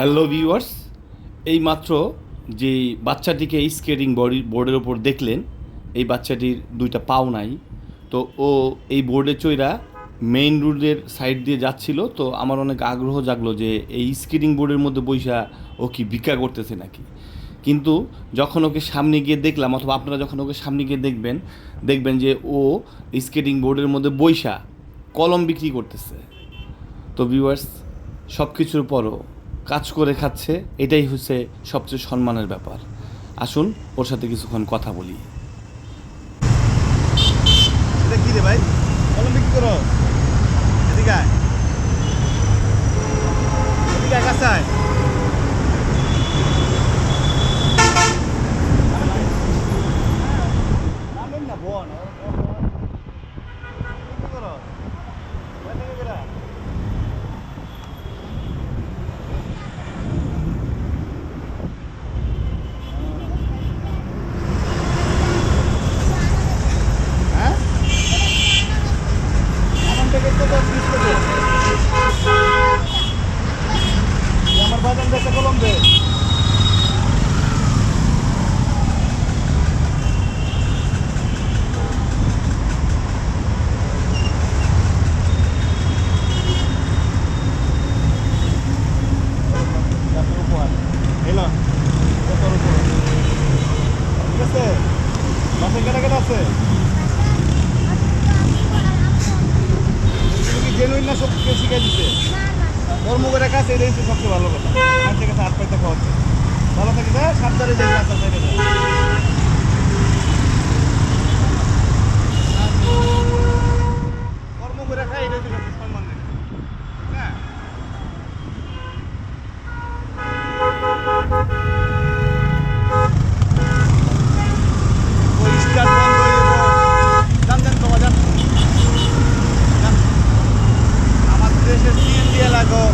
Hello viewers, এইমাত্র যে বাচ্চাটিকে স্কেটিং বোর্ডের ওপর দেখলেন, এই বাচ্চাটির দুইটা পাও নাই। তো ও এই বোর্ডে চইরা মেইন রোডের সাইড দিয়ে যাচ্ছিল। তো আমার অনেক আগ্রহ জাগলো যে এই স্কেটিং বোর্ডের মধ্যে বইসা ও কি ভিক্ষা করতেছে নাকি। কিন্তু যখন ওকে সামনে গিয়ে দেখলাম, অথবা আপনারা যখন ওকে সামনে গিয়ে দেখবেন যে ও স্কেটিং বোর্ডের মধ্যে বইসা কলম বিক্রি করতেছে। তো ভিউয়ার্স, সব কিছুর পরও কাজ করে খাচ্ছে, এটাই হচ্ছে সবচেয়ে সম্মানের ব্যাপার। আসুন ওর সাথে কিছুক্ষণ কথা বলি। এটা কি রে ভাই, কলম বিক্রি করো? এদিকে আয়, এদিকে আয়, কাছে আয়। নামেন না বোন, বিক্রি করো। কয় টাকা করে? হ্যাঁ, আমার থেকে কত পিস দেবো? আমার বাজান দেশে কলম দে। উপহার এলো তোর উপর, ঠিক আছে? বাসে কেটে কেটে আছে। তুমি কি জেনুইন না সব কেউ শিখে দিতে? কর্ম করে কাছে এটাই হচ্ছে সবচেয়ে ভালো কথা। মানুষের কাছে হাত পাইতে খাওয়াচ্ছে, ভালো থাকে যা, সাবধানে যাই রাস্তা সাইডে যায়। কর্ম করে খাই এটাই তো সবচেয়ে সম্মান দেয়। হ্যাঁ, ওই স্টার্ট বন্ধ হয়ে যাবো। যান যান বাবা যান। আমার দেশে সিএনজি লাগো।